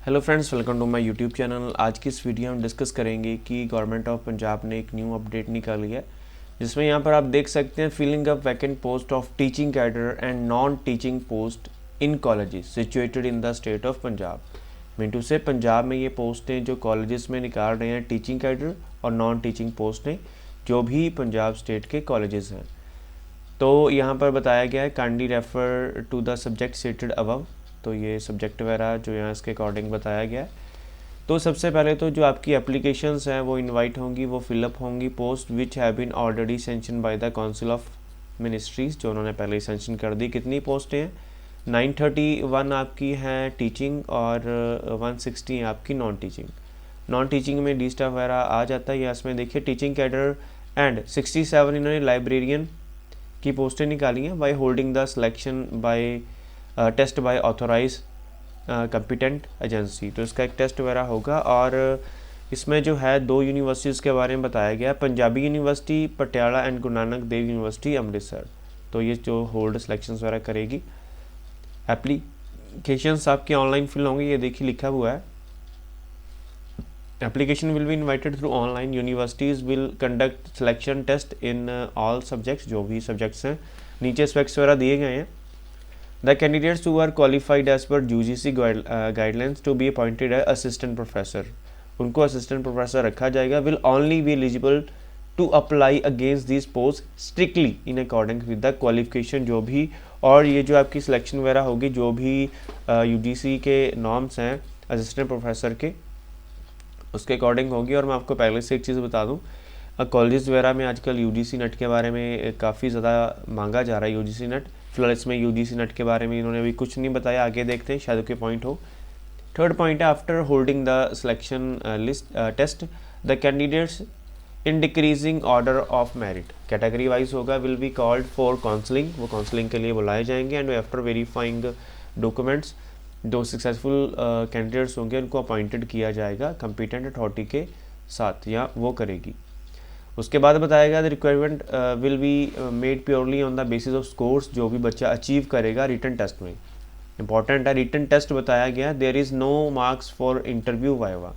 Hello friends, welcome to my YouTube channel. आज की इस वीडियो में हम डिस्कस करेंगे कि गवर्नमेंट ऑफ पंजाब ने एक न्यू अपडेट निकाली है, जिसमें यहाँ पर आप देख सकते हैं filling up vacant post of teaching cadre and non teaching post in colleges situated in the state of Punjab. मिंटू से पंजाब में ये पोस्टें जो कॉलेजेस में निकाल रहे हैं टीचिंग कैडर और नॉन टीचिंग पोस्टें जो भी पंजाब स्टेट के कॉलेजेस हैं। तो यहाँ पर बताया गया है kindly refer to the subject cited above. तो ये सब्जेक्ट वगैरह जो यहाँ इसके अकॉर्डिंग बताया गया है। तो सबसे पहले तो जो आपकी एप्लीकेशंस हैं वो इनवाइट होंगी, वो फिलअप होंगी post which have been already sanction by the council of ministries, जो उन्होंने पहले ही सेंशन कर दी। कितनी पोस्टें हैं? 931 आपकी हैं टीचिंग और 160 आपकी नॉन टीचिंग। नॉन टीचिंग में डी स्टाफ वगैरह आ जाता है। या इसमें देखिए टीचिंग कैडर एंड 67 इन्होंने लाइब्रेरियन की पोस्टें निकाली हैं by holding the selection by test by authorise competent agency. तो इसका एक टेस्ट वगैरह होगा। और इसमें जो है 2 यूनिवर्सिटीज़ के बारे में बताया गया, Punjabi university Patiala and Guru Nanak Dev university Amritsar. तो ये जो होल्ड सिलेक्शन वगैरह करेगी। एप्लीकेशंस आपके ऑनलाइन फिल होंगे, ये देखिए लिखा हुआ है application will be invited through online. Universities will conduct selection test in all subjects, जो भी सब्जेक्ट्स हैं। नीचे स्पेक्स वगैरह दिए गए हैं। The candidates who are qualified as per UGC guidelines to be appointed as assistant professor, उनको assistant professor रखा जाएगा, will only be eligible to apply against these posts strictly in accordance with the qualification जो भी। और ये जो आपकी selection वगैरह होगी जो भी UGC के नॉर्म्स हैं असिस्टेंट प्रोफेसर के, उसके अकॉर्डिंग होगी। और मैं आपको पहले से एक चीज़ बता दूँ, कॉलेज वगैरह में आजकल UGC नेट के बारे में काफ़ी ज़्यादा मांगा जा रहा है UGC नेट। फिलहाल इसमें UGC नेट के बारे में इन्होंने अभी कुछ नहीं बताया, आगे देखते हैं शायद कोई पॉइंट हो। थर्ड पॉइंट है after holding the selection list test the candidates in decreasing order of merit, category wise होगा, will be called for counselling, वो काउंसलिंग के लिए बुलाए जाएंगे। एंड आफ्टर वेरीफाइंग डॉक्यूमेंट्स जो सक्सेसफुल कैंडिडेट्स होंगे उनको अपॉइंटेड किया जाएगा कंपिटेंट अथॉरिटी के साथ, या वो करेगी। उसके बाद बताया गया the requirement will be made purely on the basis of scores, जो भी बच्चा अचीव करेगा रिटन टेस्ट में। इंपॉर्टेंट है, रिटन टेस्ट बताया गया, there is no marks for interview viva,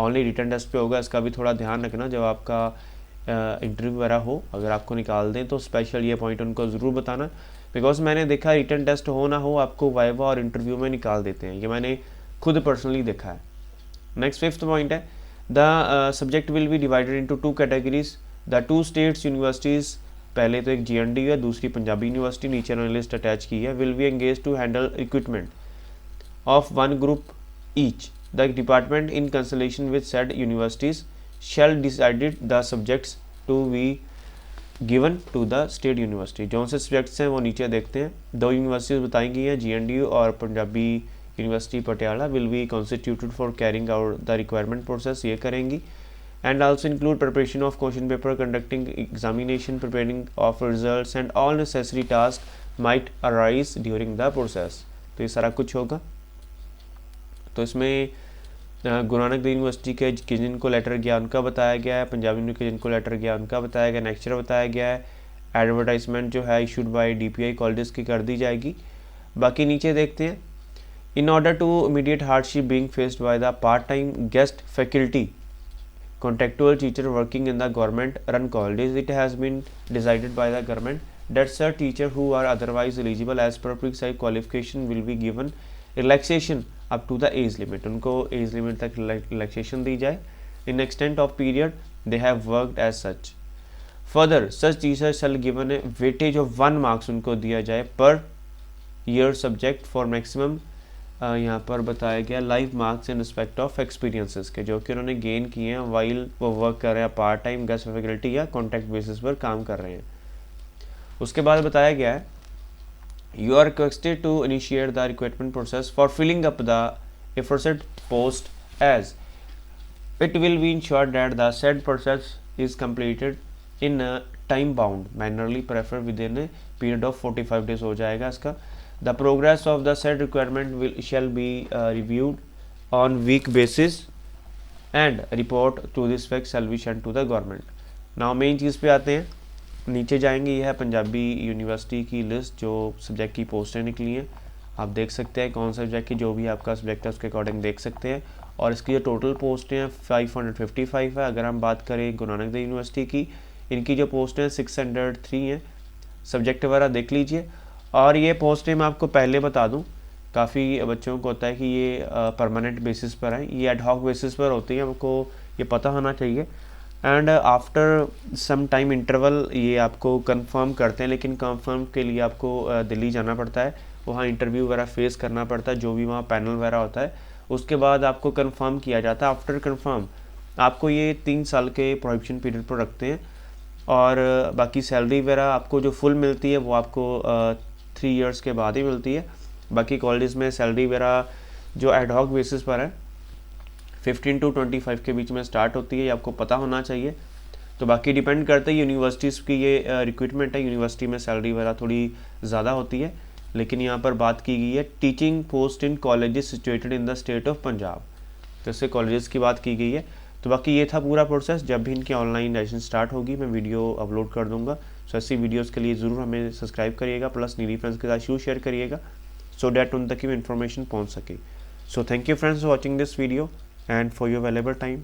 only written test पे होगा। इसका भी थोड़ा ध्यान रखना जब आपका इंटरव्यू वगैरह हो, अगर आपको निकाल दें तो स्पेशल ये पॉइंट उनको ज़रूर बताना, बिकॉज मैंने देखा रिटन टेस्ट हो ना हो आपको वाइवा और इंटरव्यू में निकाल देते हैं, ये मैंने खुद पर्सनली देखा है। नेक्स्ट 5th पॉइंट है the subject will be divided into 2 categories the 2 states universities, पहले तो एक GNDU है, दूसरी पंजाबी यूनिवर्सिटी, नीचे उन्होंने लिस्ट अटैच की है। Will be engage to handle equipment of 1 group each, the department in consultation with said universities shall decided the subjects to be given to the state university. जो से subjects हैं वो नीचे देखते हैं। 2 यूनिवर्सिटीज़ बताई गई हैं, GNDU और Punjabi university Patiala, will be constituted for carrying out the requirement process, ये करेंगी। And also include preparation of question paper, conducting examination, preparing of results and all necessary task might arise during the process. तो ये सारा कुछ होगा। तो इसमें Guru Nanak Dev university के जिनको लेटर गया उनका बताया गया है, पंजाबी यूनिवर्सिटी के जिनको लेटर गया उनका बताया गया, नेक्स्ट बताया गया है। एडवर्टाइजमेंट जो है इशूड बाय DPI कॉलेजेस की कर दी जाएगी। बाकी नीचे देखते हैं, in order to immediate hardship being faced by the part-time guest faculty contractual teacher working in the government run colleges, it has been decided by the government that such teacher who are otherwise eligible as per precise qualification will be given relaxation up to the age limit, उनको age limit तक relaxation दी जाए in extent of period they have worked as such. Further such teachers shall given a weightage of 1 marks उनको दिया जाए per year subject for maximum यहाँ पर बताया गया live marks in respect of experiences के, जो कि उन्होंने गेन किए हैं वाइल वो वर्क कर रहे हैं पार्ट टाइम गेस्ट फैकल्टी या कॉन्ट्रैक्ट बेसिस पर काम कर रहे हैं। उसके बाद बताया गया है you are requested to initiate the recruitment process for filling up the aforesaid post as it will be ensured that the said process is completed in time bound mannerly, prefer within a period of 45 days हो जाएगा इसका। The progress of the said requirement shall be reviewed on week basis and report to this effect shall be sent to the government. Now main चीज़ पे आते हैं, नीचे जाएंगे। यह है पंजाबी यूनिवर्सिटी की लिस्ट जो सब्जेक्ट की पोस्टें निकली हैं। आप देख सकते हैं कौन सा सब्जेक्ट की जो भी आपका सब्जेक्ट है उसके अकॉर्डिंग देख सकते हैं। और इसकी जो टोटल पोस्टें हैं 555 है। अगर हम बात करें गुरु नानक देव यूनिवर्सिटी की, इनकी जो पोस्ट हैं 603 हैं। सब्जेक्ट वगैरह देख लीजिए। और ये पोस्टें मैं आपको पहले बता दूं, काफ़ी बच्चों को होता है कि ये परमानेंट बेसिस पर हैं, ये एडहॉक बेसिस पर होती हैं, आपको ये पता होना चाहिए। And after some time interval ये आपको कंफर्म करते हैं, लेकिन कंफर्म के लिए आपको दिल्ली जाना पड़ता है, वहाँ इंटरव्यू वगैरह फेस करना पड़ता है, जो भी वहाँ पैनल वगैरह होता है, उसके बाद आपको कंफर्म किया जाता है। आफ्टर कंफर्म आपको ये 3 साल के प्रोहिबिशन पीरियड पर रखते हैं। और बाकी सैलरी वगैरह आपको जो फुल मिलती है वो आपको 3 इयर्स के बाद ही मिलती है। बाकी कॉलेज में सैलरी वगैरह जो एडहॉक बेसिस पर है 15 to 25 के बीच में स्टार्ट होती है, ये आपको पता होना चाहिए। तो बाकी डिपेंड करता है यूनिवर्सिटीज़ की, ये रिक्रूटमेंट है, यूनिवर्सिटी में सैलरी वगैरह थोड़ी ज़्यादा होती है। लेकिन यहाँ पर बात की गई है teaching post in colleges situated in the state of Punjab, जैसे कॉलेजेस की बात की गई है। तो बाकी ये था पूरा प्रोसेस। जब भी इनकी ऑनलाइन सेशन स्टार्ट होगी मैं वीडियो अपलोड कर दूंगा। सो ऐसी वीडियोस के लिए ज़रूर हमें सब्सक्राइब करिएगा, प्लस नीडी फ्रेंड्स के साथ शेयर करिएगा, सो डैट उन तक की इन्फॉर्मेशन पहुँच सके। So thank you friends for watching this video and for your valuable time.